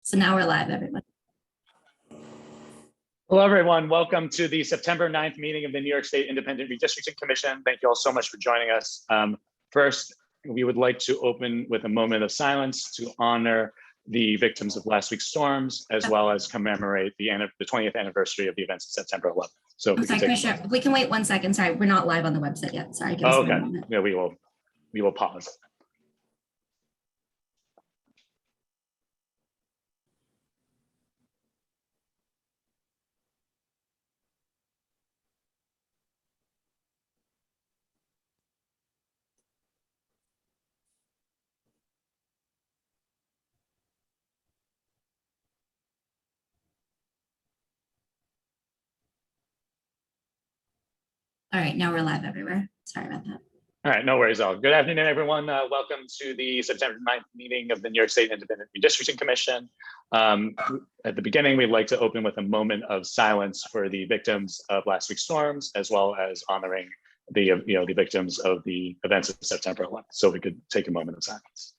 So now we're live, everyone. Hello, everyone. Welcome to the September 9th meeting of the New York State Independent Redistricting Commission. Thank you all so much for joining us. First, we would like to open with a moment of silence to honor the victims of last week's storms, as well as commemorate the 20th anniversary of the events of September 11th. So I'm sorry, Commissioner, we can wait 1 second. Sorry, we're not live on the website yet. Sorry. Give us okay. one moment. Yeah, we will pause. All right, now we're live everywhere. Sorry about that. All right, no worries at all. Good afternoon, everyone. Welcome to the September 9th meeting of the New York State Independent Redistricting Commission. At the beginning, we'd like to open with a moment of silence for the victims of last week's storms, as well as honoring the the victims of the events of September 11th. So we could take a moment of silence.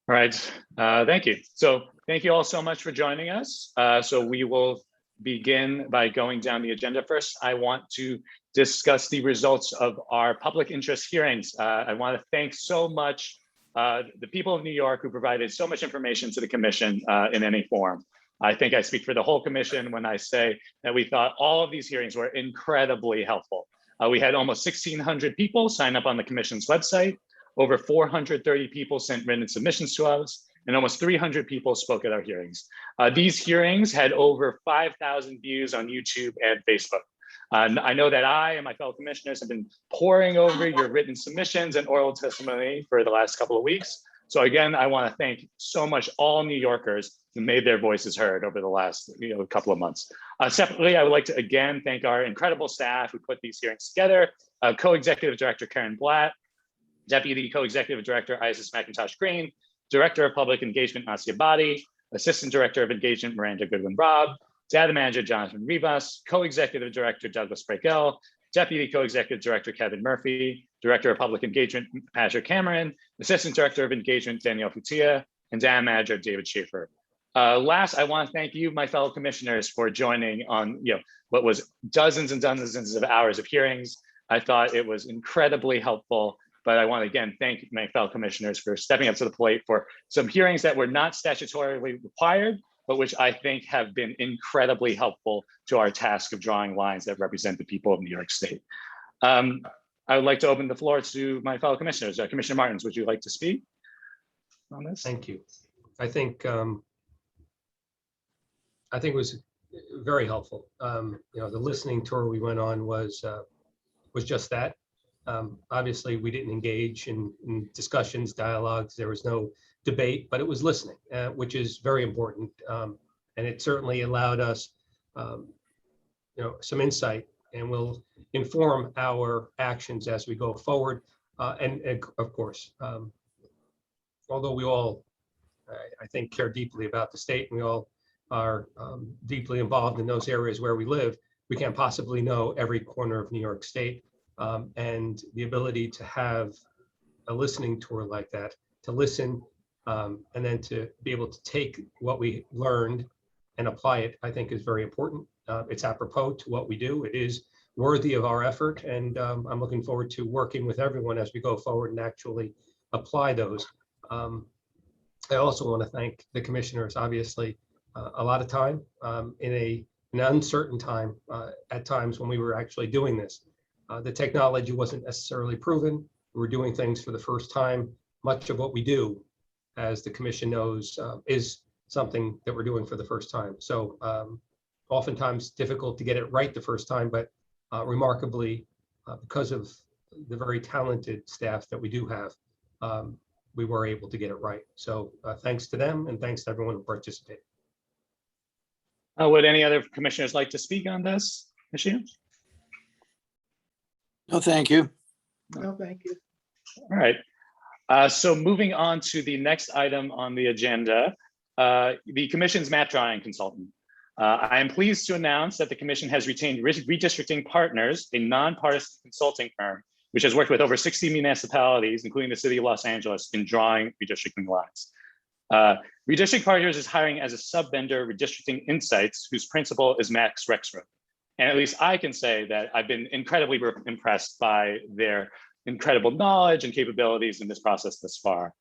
All right, thank you. So thank you all so much for joining us. So we will begin by going down the agenda. First, I want to discuss the results of our public interest hearings. I want to thank so much the people of New York who provided so much information to the commission in any form. I think I speak for the whole commission when I say that we thought all of these hearings were incredibly helpful. We had almost 1,600 people sign up on the commission's website. Over 430 people sent written submissions to us, and almost 300 people spoke at our hearings. These hearings had over 5,000 views on YouTube and Facebook. I know that I and my fellow commissioners have been poring over your written submissions and oral testimony for the last couple of weeks. So again, I want to thank so much all New Yorkers who made their voices heard over the last couple of months. Separately, I would like to again thank our incredible staff who put these hearings together, Co-Executive Director Karen Blatt, Deputy Co-Executive Director Isis McIntosh Green, Director of Public Engagement Asya Badi, Assistant Director of Engagement Miranda Goodwin-Robb, Data Manager Jonathan Rivas, Co-Executive Director Douglas Breakell, Deputy Co-Executive Director Kevin Murphy, Director of Public Engagement Patrick Cameron, Assistant Director of Engagement Danielle Futia, and Data Manager David Schaefer. Last, I want to thank you, my fellow commissioners, for joining on what was dozens and dozens of hours of hearings. I thought it was incredibly helpful. But I want to again thank my fellow commissioners for stepping up to the plate for some hearings that were not statutorily required, but which I think have been incredibly helpful to our task of drawing lines that represent the people of New York State. I would like to open the floor to my fellow commissioners. Commissioner Martins, would you like to speak on this? Thank you. I think it was very helpful. The listening tour we went on was just that. Obviously, we didn't engage in discussions, dialogues. There was no debate, but it was listening, which is very important. And it certainly allowed us, some insight, and will inform our actions as we go forward. And of course, although we all, I think, care deeply about the state, and we all are deeply involved in those areas where we live, we can't possibly know every corner of New York State. And the ability to have a listening tour like that, to listen and then to be able to take what we learned and apply it, I think is very important. It's apropos to what we do. It is worthy of our effort. And I'm looking forward to working with everyone as we go forward and actually apply those. I also want to thank the commissioners, obviously, a lot of time in an uncertain time at times when we were actually doing this. The technology wasn't necessarily proven. We were doing things for the first time. Much of what we do, as the commission knows, is something that we're doing for the first time. So oftentimes difficult to get it right the first time, but remarkably, because of the very talented staff that we do have, we were able to get it right. So thanks to them, and thanks to everyone who participated. Would any other commissioners like to speak on this issue? No, thank you. No, thank you. All right. So moving on to the next item on the agenda, the Commission's map drawing consultant. I am pleased to announce that the Commission has retained Redistricting Partners, a nonpartisan consulting firm, which has worked with over 60 municipalities, including the city of Los Angeles, in drawing redistricting lines. Redistricting Partners is hiring as a sub-vendor Redistricting Insights, whose principal is Max Rexroth. And at least I can say that I've been incredibly impressed by their incredible knowledge and capabilities in this process thus far.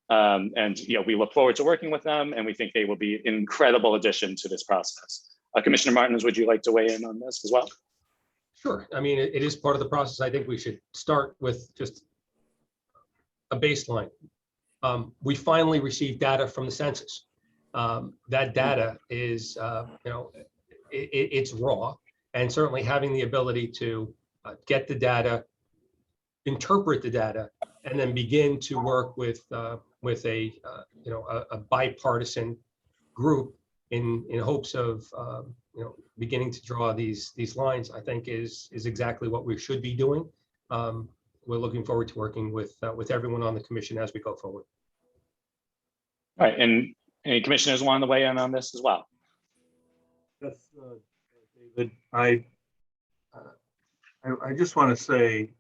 And we look forward to working with them, and we think they will be an incredible addition to this process. Commissioner Martins, would you like to weigh in on this as well? Sure. I mean, it is part of the process. I think we should start with just a baseline. We finally received data from the census. That data is, it's raw, and certainly having the ability to get the data, interpret the data, and then begin to work with a bipartisan group in hopes of beginning to draw these lines, I think is exactly what we should be doing. We're looking forward to working with everyone on the commission as we go forward. All right, and any commissioners want to weigh in on this as well? Yes, David, I just want to say,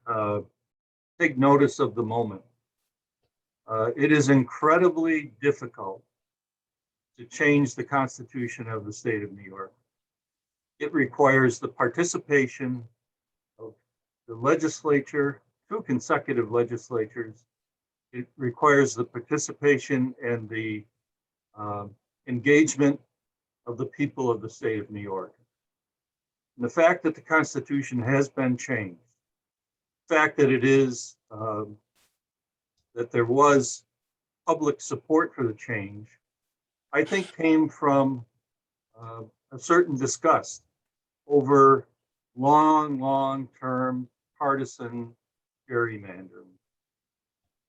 take notice of the moment. It is incredibly difficult to change the Constitution of the state of New York. It requires the participation of the legislature, 2 consecutive legislatures. It requires the participation and the engagement of the people of the state of New York. And the fact that the Constitution has been changed, the fact that it is, that there was public support for the change, I think came from a certain disgust over long-term partisan gerrymandering.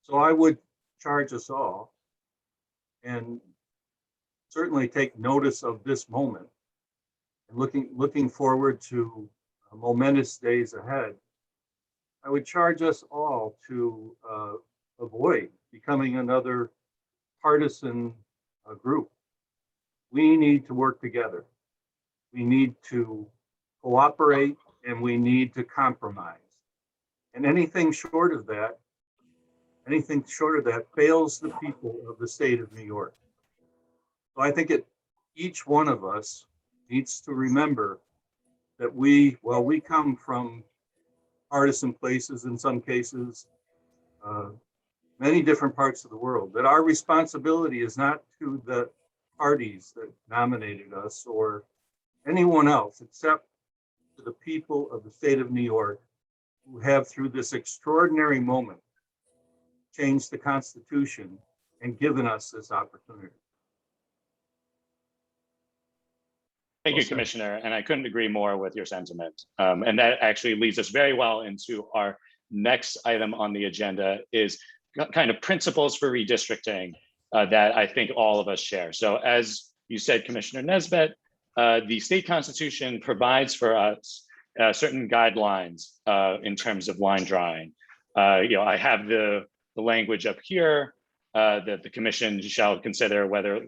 So I would charge us all, and certainly take notice of this moment, and looking forward to momentous days ahead. I would charge us all to avoid becoming another partisan group. We need to work together. We need to cooperate, and we need to compromise. And anything short of that fails the people of the state of New York. So I think each one of us needs to remember that we come from partisan places in some cases, many different parts of the world, that our responsibility is not to the parties that nominated us or anyone else except to the people of the state of New York, who have, through this extraordinary moment, changed the Constitution and given us this opportunity. Thank you, Commissioner, and I couldn't agree more with your sentiment. And that actually leads us very well into our next item on the agenda, is kind of principles for redistricting that I think all of us share. So as you said, Commissioner Nesbitt, the state constitution provides for us certain guidelines in terms of line drawing. I have the language up here that the commission shall consider whether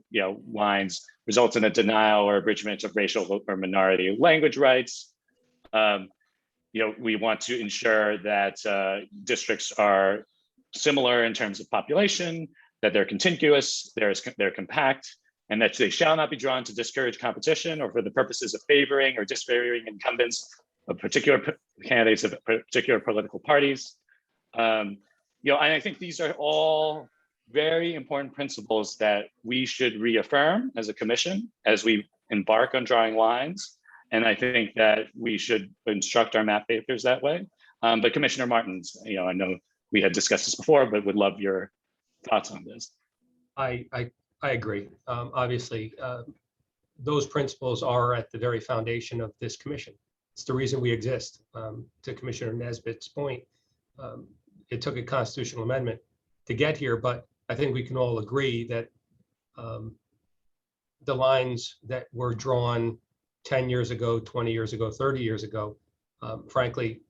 lines result in a denial or abridgment of racial or minority language rights. We want to ensure that districts are similar in terms of population, that they're contiguous, they're compact, and that they shall not be drawn to discourage competition or for the purposes of favoring or disfavoring incumbents of particular candidates of particular political parties. And I think these are all very important principles that we should reaffirm as a commission as we embark on drawing lines. And I think that we should instruct our map makers that way. But Commissioner Martins, I know we had discussed this before, but would love your thoughts on this. I agree. Obviously, those principles are at the very foundation of this commission. It's the reason we exist. To Commissioner Nesbitt's point, it took a constitutional amendment to get here, but I think we can all agree that the lines that were drawn 10 years ago, 20 years ago, 30 years ago, frankly,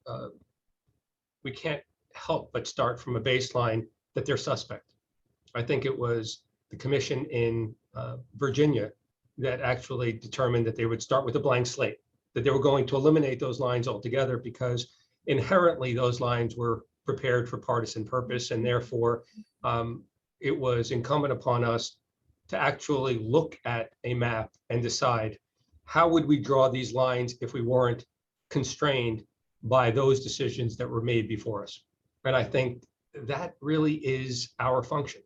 we can't help but start from a baseline that they're suspect. I think it was the commission in Virginia that actually determined that they would start with a blank slate, that they were going to eliminate those lines altogether because inherently those lines were prepared for partisan purpose, and therefore it was incumbent upon us to actually look at a map and decide how would we draw these lines if we weren't constrained by those decisions that were made before us. And I think that really is our function.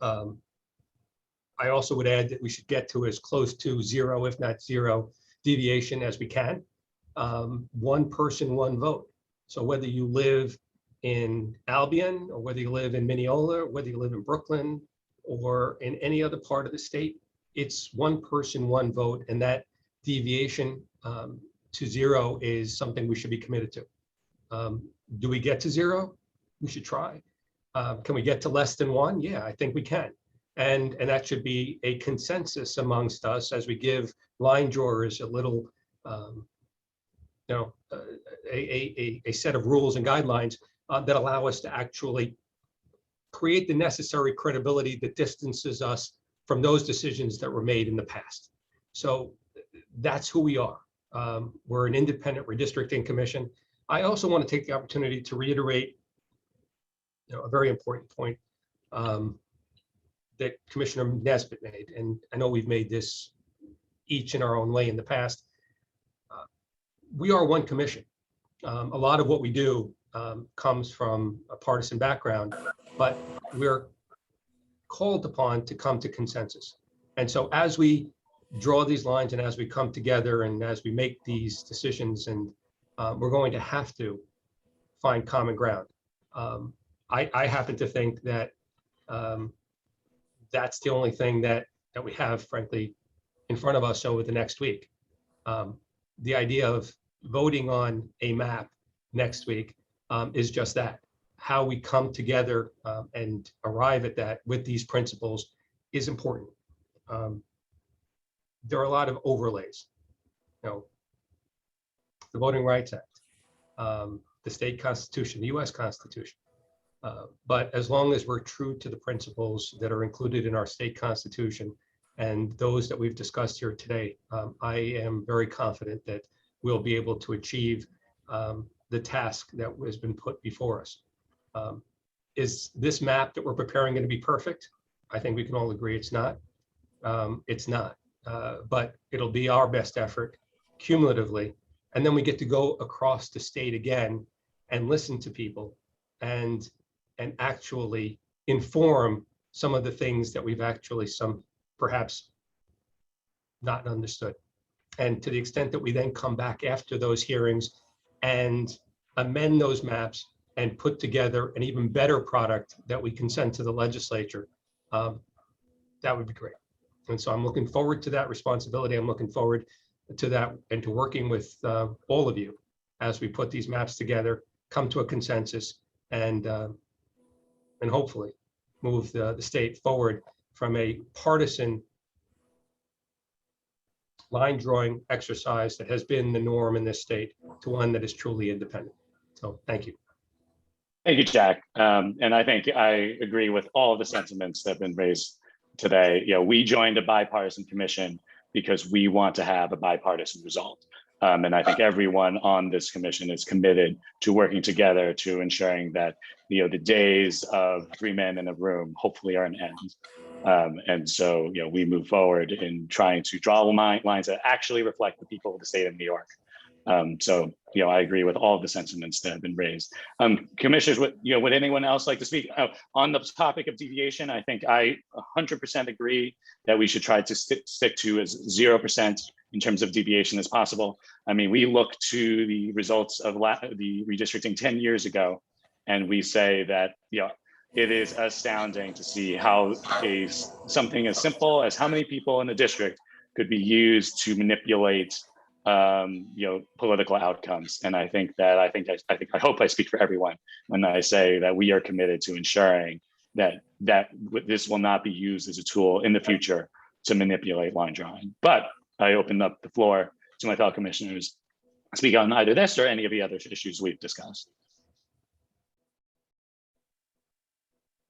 I also would add that we should get to as close to zero, if not zero, deviation as we can. One person, one vote. So whether you live in Albion, or whether you live in Mineola, or whether you live in Brooklyn, or in any other part of the state, it's one person, one vote, and that deviation to zero is something we should be committed to. Do we get to zero? We should try. Can we get to less than one? Yeah, I think we can. And that should be a consensus amongst us as we give line drawers a little, a set of rules and guidelines that allow us to actually create the necessary credibility that distances us from those decisions that were made in the past. So that's who we are. We're an independent redistricting commission. I also want to take the opportunity to reiterate a very important point that Commissioner Nesbitt made, and I know we've made this each in our own way in the past. We are one commission. A lot of what we do comes from a partisan background, but we're called upon to come to consensus. And so as we draw these lines and as we come together and as we make these decisions, and we're going to have to find common ground. I happen to think that that's the only thing that we have, frankly, in front of us over the next week. The idea of voting on a map next week is just that. How we come together and arrive at that with these principles is important. There are a lot of overlays. The Voting Rights Act, the state constitution, the US Constitution. But as long as we're true to the principles that are included in our state constitution and those that we've discussed here today, I am very confident that we'll be able to achieve the task that has been put before us. Is this map that we're preparing going to be perfect? I think we can all agree it's not. It's not, but it'll be our best effort cumulatively. And then we get to go across the state again and listen to people and actually inform some of the things that we've actually perhaps not understood. And to the extent that we then come back after those hearings and amend those maps and put together an even better product that we can send to the legislature, that would be great. And so I'm looking forward to that responsibility. I'm looking forward to that and to working with all of you as we put these maps together, come to a consensus, and hopefully move the state forward from a partisan line drawing exercise that has been the norm in this state to one that is truly independent. So thank you. Thank you, Jack. And I think I agree with all of the sentiments that have been raised today. We joined a bipartisan commission because we want to have a bipartisan result. And I think everyone on this commission is committed to working together to ensuring that the days of 3 men in a room hopefully are an end. And so we move forward in trying to draw lines that actually reflect the people of the state of New York. So I agree with all of the sentiments that have been raised. Commissioners, would anyone else like to speak on the topic of deviation? I think I 100% agree that we should try to stick to as 0% in terms of deviation as possible. I mean, we look to the results of the redistricting 10 years ago, and we say that it is astounding to see how something as simple as how many people in the district could be used to manipulate political outcomes. And I hope I speak for everyone when I say that we are committed to ensuring that this will not be used as a tool in the future to manipulate line drawing. But I open up the floor to my fellow commissioners to speak on either this or any of the other issues we've discussed.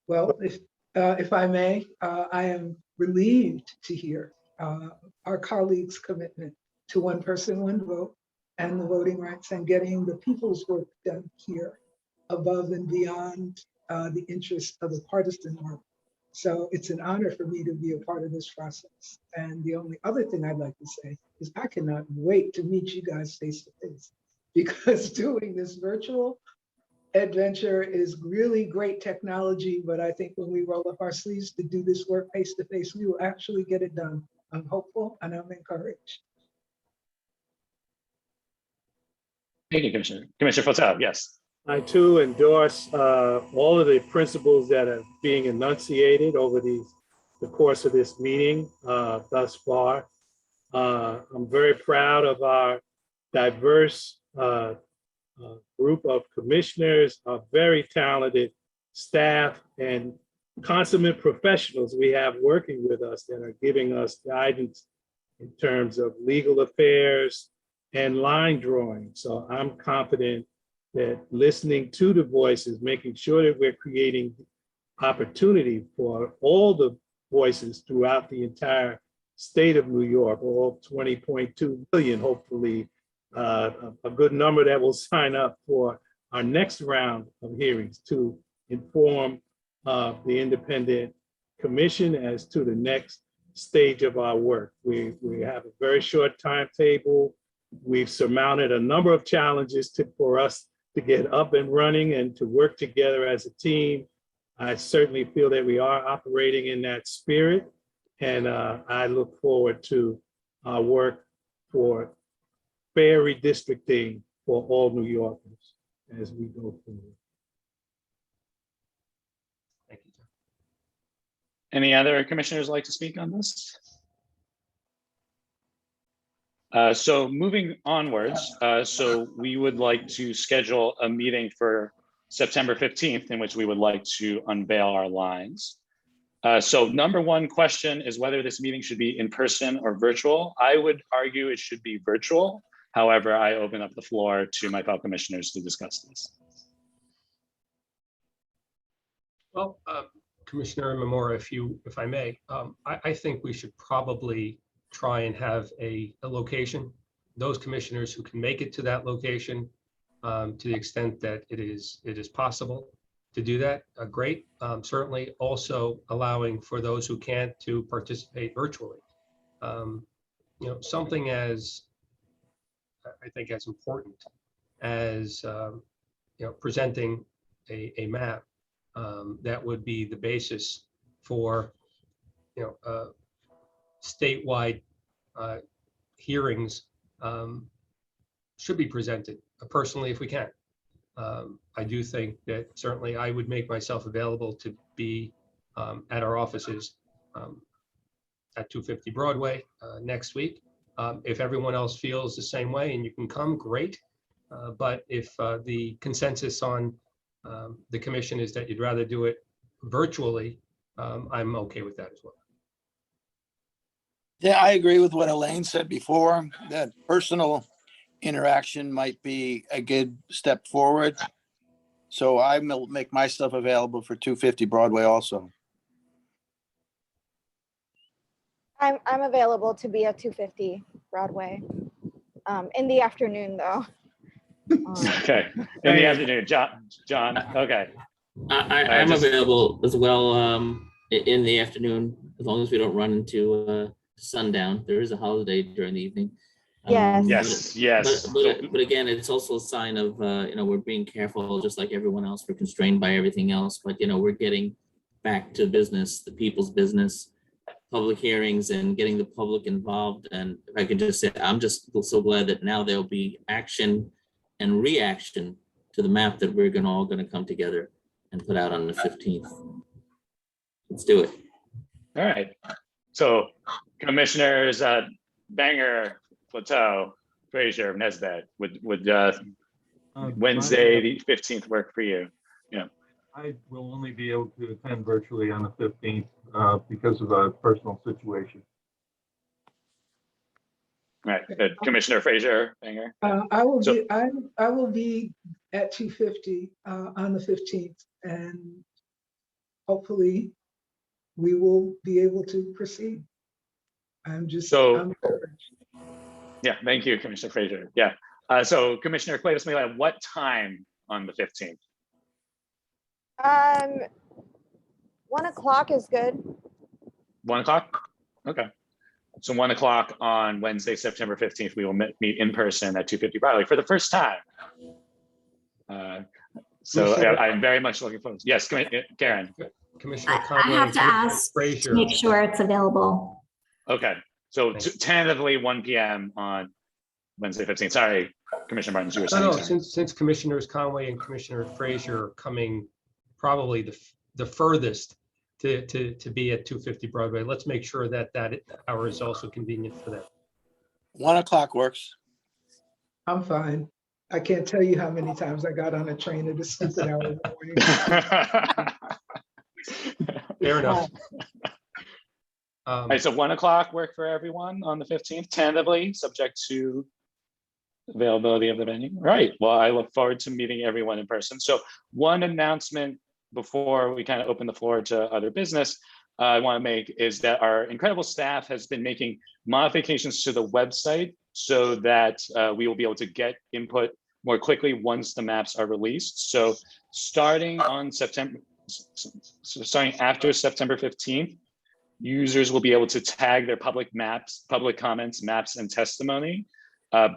Well, if I may, I am relieved to hear our colleagues' commitment to one person, one vote, and the voting rights and getting the people's work done here above and beyond the interest of the partisan work. So it's an honor for me to be a part of this process. And the only other thing I'd like to say is I cannot wait to meet you guys face to face, because doing this virtual adventure is really great technology, but I think when we roll up our sleeves to do this work face to face, we will actually get it done. I'm hopeful and I'm encouraged. Thank you, Commissioner. Commissioner Fotel, yes. I too endorse all of the principles that are being enunciated over the course of this meeting thus far. I'm very proud of our diverse group of commissioners, a very talented staff, and consummate professionals we have working with us that are giving us guidance in terms of legal affairs and line drawing. So I'm confident that listening to the voices, making sure that we're creating opportunity for all the voices throughout the entire state of New York, all 20.2 million, hopefully, a good number that will sign up for our next round of hearings to inform the independent commission as to the next stage of our work. We have a very short timetable. We've surmounted a number of challenges for us to get up and running and to work together as a team. I certainly feel that we are operating in that spirit, and I look forward to our work for fair redistricting for all New Yorkers as we go forward. Thank you, John. Any other commissioners like to speak on this? So moving onwards, so we would like to schedule a meeting for September 15th in which we would like to unveil our lines. So number one question is whether this meeting should be in person or virtual. I would argue it should be virtual. However, I open up the floor to my fellow commissioners to discuss this. Well, Commissioner Memora, if I may, I think we should probably try and have a location. Those commissioners who can make it to that location, to the extent that it is possible to do that, great. Certainly also allowing for those who can't to participate virtually. Something as, I think, as important as presenting a map that would be the basis for statewide hearings should be presented personally if we can. I do think that certainly I would make myself available to be at our offices at 250 Broadway next week. If everyone else feels the same way and you can come, great. But if the consensus on the commission is that you'd rather do it virtually, I'm okay with that as well. Yeah, I agree with what Elaine said before, that personal interaction might be a good step forward. So I will make myself available for 250 Broadway also. I'm available to be at 250 Broadway in the afternoon, though. Okay, in the afternoon, John, okay. I'm available as well in the afternoon, as long as we don't run into sundown. There is a holiday during the evening. Yes. Yes. But again, it's also a sign of, we're being careful, just like everyone else. We're constrained by everything else, but, we're getting back to business, the people's business, public hearings, and getting the public involved. And if I could just say, I'm just so glad that now there'll be action and reaction to the map that we're all going to come together and put out on the 15th. Let's do it. All right. So Commissioners Banger, Plateau, Frazier, Nesbitt, would Wednesday the 15th work for you? Yeah. I will only be able to attend virtually on the 15th because of a personal situation. All right. Good. Commissioner Frazier, Banger. I will be at 250 on the 15th, and hopefully we will be able to proceed. I'm encouraged. Yeah, thank you, Commissioner Frazier. Yeah. So Commissioner Cuevas Mejia, at what time on the 15th? 1 o'clock is good. 1 o'clock? Okay. So 1 o'clock on Wednesday, September 15th, we will meet in person at 250 Broadway for the first time. So I'm very much looking forward. Yes, Karen. Commissioner I Conway. have to ask to Frazier. make sure it's available. Okay. So tentatively 1 p.m. on Wednesday, 15th. Sorry, Commissioner Martins, you were saying. No, something. since Commissioners Conway and Commissioner Frazier are coming probably the furthest to be at 250 Broadway, let's make sure that hour is also convenient for them. 1 o'clock works. I'm fine. I can't tell you how many times I got on a train at a stupid hour in the morning. Fair enough. All right, so 1 o'clock work for everyone on the 15th, tentatively, subject to availability of the venue. Right. Well, I look forward to meeting everyone in person. So one announcement before we kind of open the floor to other business I want to make is that our incredible staff has been making modifications to the website so that we will be able to get input more quickly once the maps are released. So starting after September 15th, users will be able to tag their public comments, maps, and testimony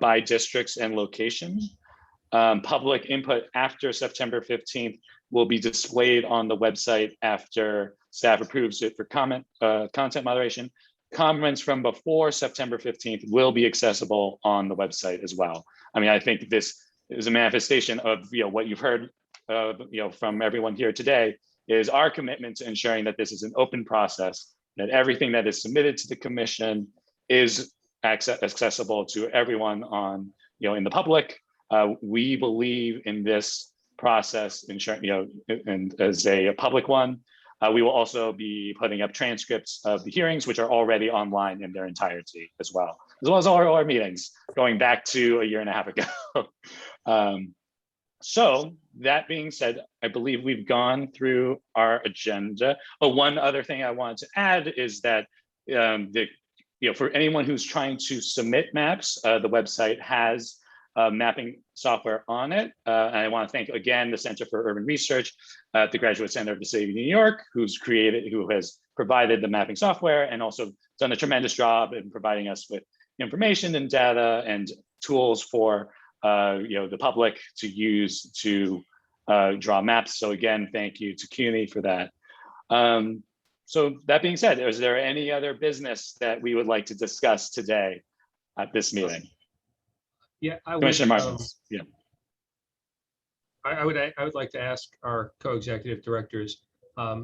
by districts and location. Public input after September 15th will be displayed on the website after staff approves it for content moderation. Comments from before September 15th will be accessible on the website as well. I mean, I think this is a manifestation of what you've heard from everyone here today is our commitment to ensuring that this is an open process, that everything that is submitted to the commission is accessible to everyone on in the public. We believe in this process, ensuring and as a public one. We will also be putting up transcripts of the hearings, which are already online in their entirety as well as all our meetings going back to a year and a half ago. So that being said, I believe we've gone through our agenda. Oh, one other thing I wanted to add is that for anyone who's trying to submit maps, the website has mapping software on it. And I want to thank again the Center for Urban Research at the Graduate Center of the City of New York, who has provided the mapping software and also done a tremendous job in providing us with information and data and tools for the public to use to draw maps. So again, thank you to CUNY for that. So that being said, is there any other business that we would like to discuss today at this meeting? Yeah, I would. Commissioner Martins. Yeah. I would like to ask our co-executive directors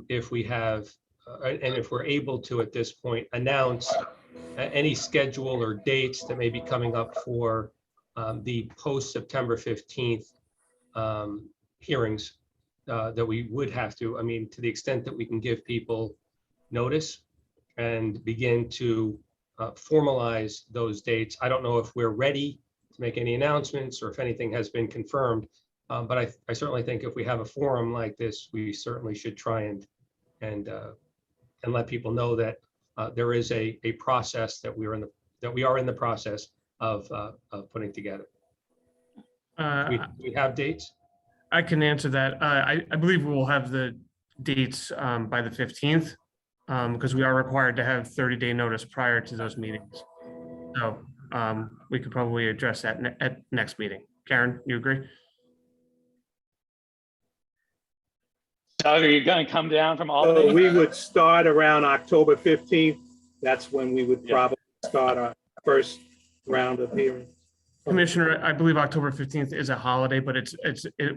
if we have and if we're able to at this point announce any schedule or dates that may be coming up for the post September 15th hearings that we would have to. I mean, to the extent that we can give people notice and begin to formalize those dates. I don't know if we're ready to make any announcements or if anything has been confirmed, but I certainly think if we have a forum like this, we certainly should try and let people know that there is a process that we are in the process of putting together. We have dates. I can answer that. I believe we will have the dates by the 15th because we are required to have 30-day notice prior to those meetings. So we could probably address that at next meeting. Karen, you agree? Doug, are you going to come down from Albany? So we would start around October 15th. That's when we would probably start our first round of hearings. Commissioner, I believe October 15th is a holiday, but it's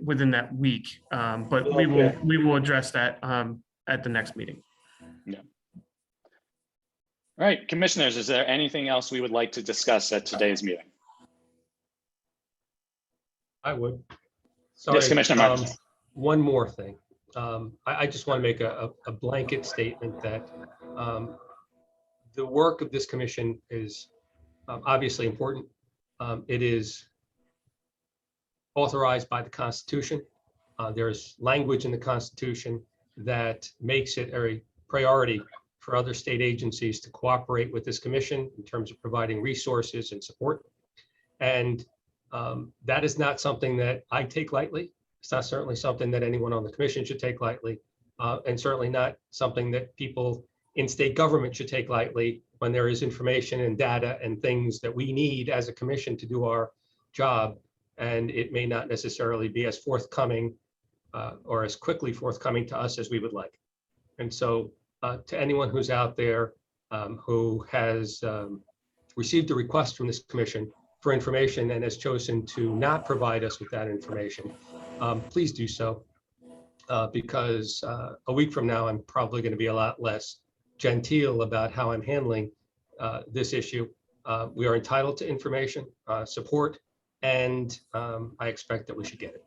within that week. But Okay. we will address that at the next meeting. Yeah. All right, commissioners, is there anything else we would like to discuss at today's meeting? I would. Sorry, Yes, Commissioner Martins. One more thing. I just want to make a blanket statement that the work of this commission is obviously important. It is authorized by the Constitution. There's language in the Constitution that makes it a priority for other state agencies to cooperate with this commission in terms of providing resources and support. And that is not something that I take lightly. It's not certainly something that anyone on the commission should take lightly, and certainly not something that people in state government should take lightly when there is information and data and things that we need as a commission to do our job. And it may not necessarily be as forthcoming or as quickly forthcoming to us as we would like. And so to anyone who's out there who has received a request from this commission for information and has chosen to not provide us with that information, please do so, because a week from now, I'm probably going to be a lot less genteel about how I'm handling this issue. We are entitled to information, support, and I expect that we should get it.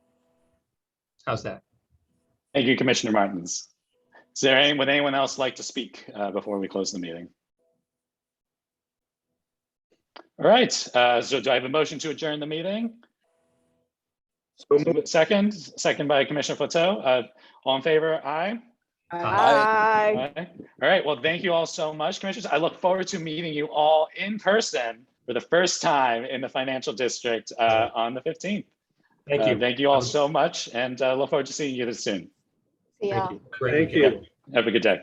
How's that? Thank you, Commissioner Martins. Would anyone else like to speak before we close the meeting? All right, so do I have a motion to adjourn the meeting? Second by Commissioner Plateau. All in favor, aye? Aye. Aye. All right, well, thank you all so much, Commissioners. I look forward to meeting you all in person for the first time in the Financial District on the 15th. Thank you. Thank you all so much, and look forward to seeing you soon. See ya. Thank you. Thank you. Have a good day.